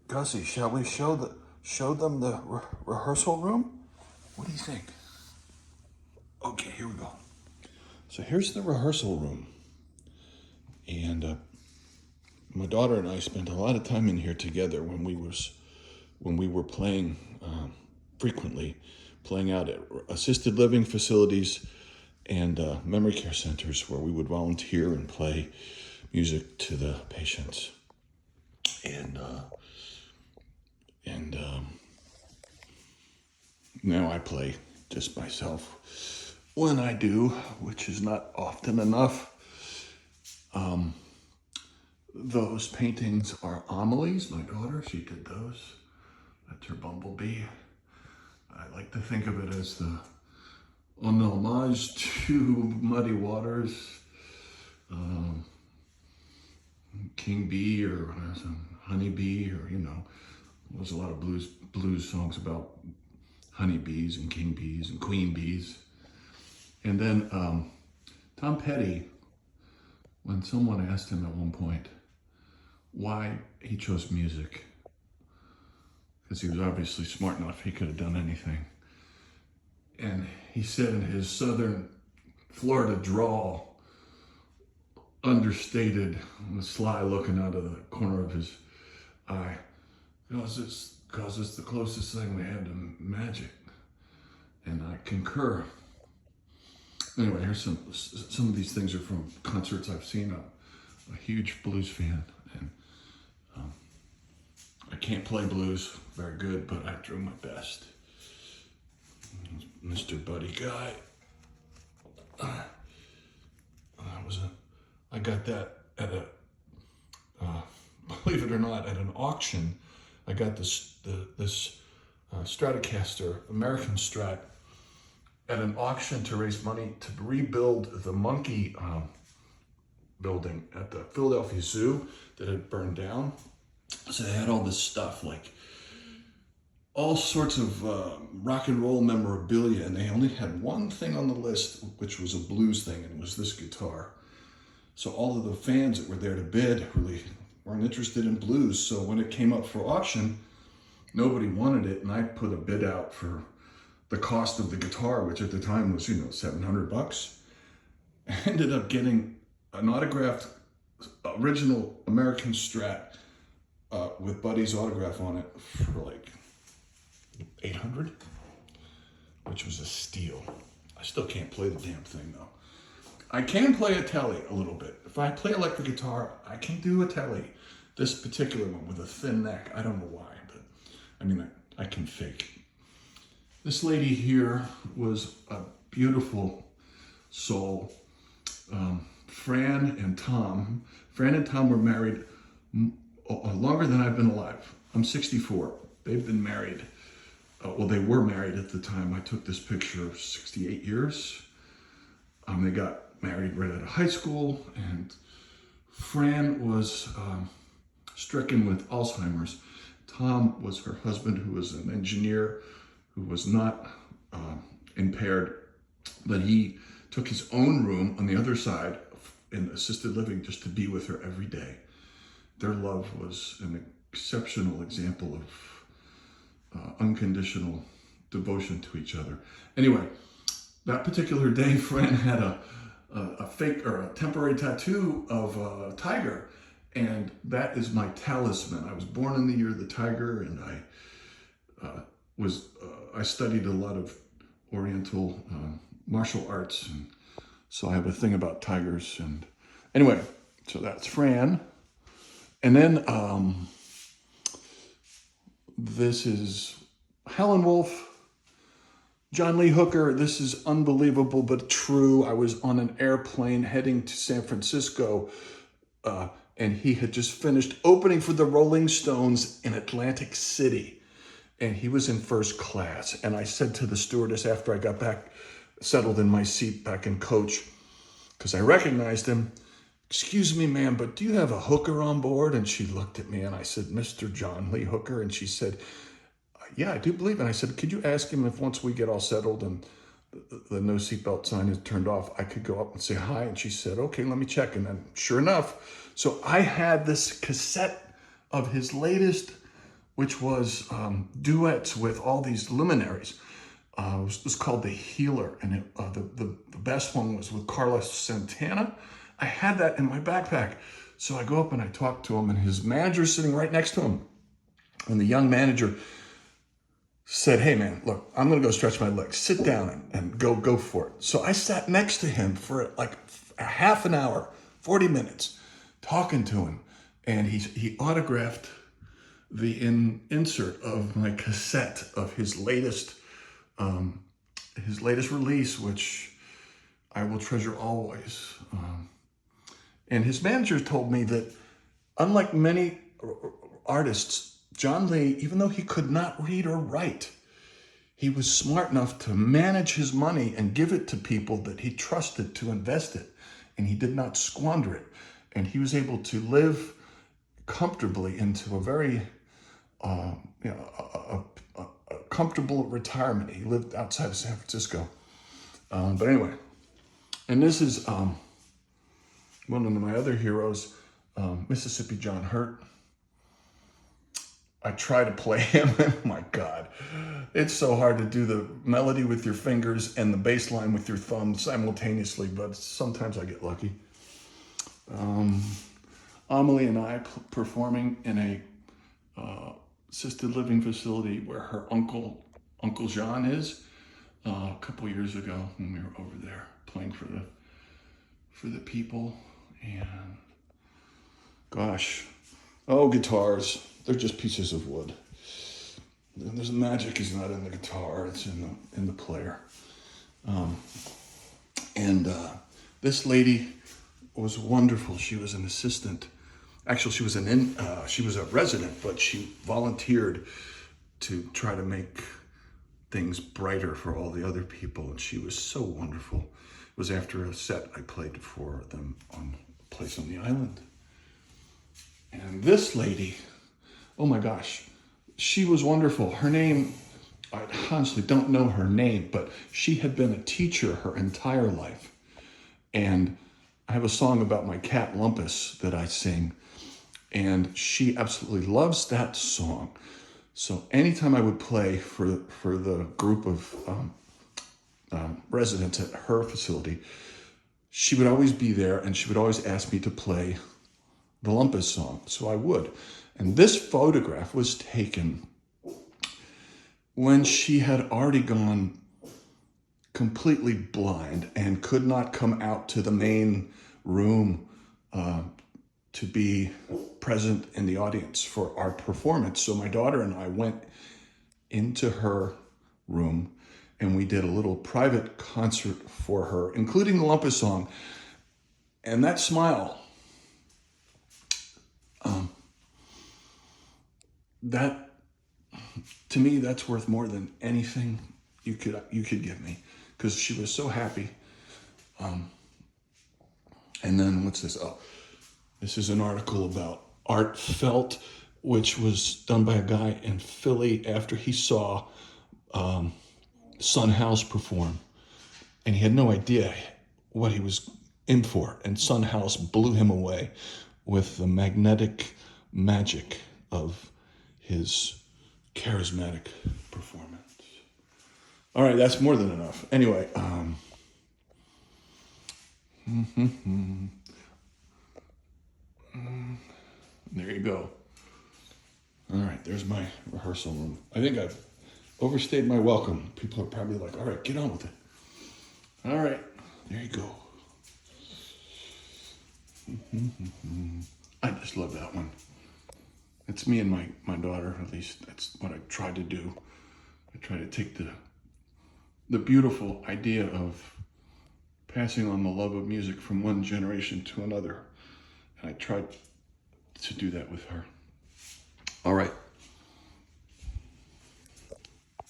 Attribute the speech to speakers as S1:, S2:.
S1: Gussie, shall we show them the rehearsal room? What do you think? Okay, here we go. So here's the rehearsal room, and my daughter and I spent a lot of time in here together when we were playing frequently, playing out at assisted living facilities and memory care centers where we would volunteer and play music to the patients. And now I play just myself when I do, which is not often enough. Those paintings are Amelie's, my daughter. She did those. That's her bumblebee. I like to think of it as an homage to Muddy Waters, King Bee, or Honey Bee, or there's a lot of blues songs about honeybees and king bees and queen bees. And then Tom Petty, when someone asked him at one point why he chose music, because he was obviously smart enough, he could have done anything. And he said in his southern Florida drawl, understated, the sly looking out of the corner of his eye, because it's the closest thing we had to magic. And I concur. Anyway, here's some of these things are from concerts I've seen. I'm a huge blues fan, and I can't play blues very good, but I do my best. Mr. Buddy Guy. I got that at believe it or not, at an auction. I got this Stratocaster, American Strat, at an auction to raise money to rebuild the monkey building at the Philadelphia Zoo that had burned down. So they had all this stuff, like all sorts of rock and roll memorabilia, and they only had one thing on the list, which was a blues thing, and it was this guitar. So all of the fans that were there to bid really weren't interested in blues. So when it came up for auction, nobody wanted it, and I put a bid out for the cost of the guitar, which at the time was, $700. I ended up getting an autographed original American Strat with Buddy's autograph on it for like $800, which was a steal. I still can't play the damn thing though. I can play a telly a little bit. If I play electric guitar, I can do a telly. This particular one with a thin neck, I don't know why, but I can fake. This lady here was a beautiful soul. Fran and Tom were married longer than I've been alive. I'm 64. They've been married. They were married at the time I took this picture, 68 years. They got married right out of high school, and Fran was stricken with Alzheimer's. Tom was her husband, who was an engineer, who was not impaired, but he took his own room on the other side in assisted living just to be with her every day. Their love was an exceptional example of unconditional devotion to each other. Anyway, that particular day, Fran had a fake or a temporary tattoo of a tiger, and that is my talisman. I was born in the year of the tiger, and I studied a lot of Oriental martial arts, and so I have a thing about tigers. And anyway, so that's Fran. And then this is Howlin Wolf, John Lee Hooker. This is unbelievable but true. I was on an airplane heading to San Francisco, and he had just finished opening for the Rolling Stones in Atlantic City, and he was in first class. And I said to the stewardess after I got back, settled in my seat back in coach, because I recognized him, "Excuse me, ma'am, but do you have a hooker on board?" And she looked at me, and I said, "Mr. John Lee Hooker." And she said, "Yeah, I do believe." And I said, "Could you ask him if once we get all settled and the no seatbelt sign is turned off, I could go up and say hi?" And she said, "Okay, let me check." And then sure enough, so I had this cassette of his latest which was duets with all these luminaries. It was called The Healer, and the best one was with Carlos Santana. I had that in my backpack. So I go up and I talk to him, and his manager's sitting right next to him. And the young manager said, "Hey man, look, I'm gonna go stretch my legs. Sit down and go for it." So I sat next to him for like a half an hour, 40 minutes, talking to him. And he autographed the insert of my cassette of his latest release, which I will treasure always. And his manager told me that, unlike many artists, John Lee, even though he could not read or write, he was smart enough to manage his money and give it to people that he trusted to invest it. And he did not squander it. And he was able to live comfortably into a very, a comfortable retirement. He lived outside of San Francisco. But anyway, and this is one of my other heroes, Mississippi John Hurt. I try to play him, and oh my God, it's so hard to do the melody with your fingers and the bass line with your thumb simultaneously, but sometimes I get lucky. Amelie and I performing in a assisted living facility where her Uncle Jean is, a couple years ago when we were over there playing for the people. And gosh, guitars, they're just pieces of wood. There's magic is not in the guitar, it's in the player. This lady was wonderful. She was an assistant. Actually, she was a resident, but she volunteered to try to make things brighter for all the other people, and she was so wonderful. It was after a set I played for them on a place on the island. And this lady, oh my gosh, she was wonderful. Her name, I honestly don't know her name, but she had been a teacher her entire life. And I have a song about my cat Lumpus that I sing, and she absolutely loves that song. So anytime I would play for the group of residents at her facility, she would always be there, and she would always ask me to play the Lumpus song. So I would. And this photograph was taken when she had already gone completely blind and could not come out to the main room to be present in the audience for our performance. So my daughter and I went into her room and we did a little private concert for her, including the Lumpus song. And that smile, that, to me, that's worth more than anything you could give me, because she was so happy. And then what's this? Oh, this is an article about Art Felt, which was done by a guy in Philly after he saw Son House perform, and he had no idea what he was in for. And Son House blew him away with the magnetic magic of his charismatic performance. All right, that's more than enough. Anyway, there you go. All right, there's my rehearsal room. I think I've overstayed my welcome. People are probably like, all right, get on with it. All right, there you go. I just love that one. It's me and my daughter, at least that's what I try to do. I try to take the beautiful idea of passing on the love of music from one generation to another. And I tried to do that with her. All right.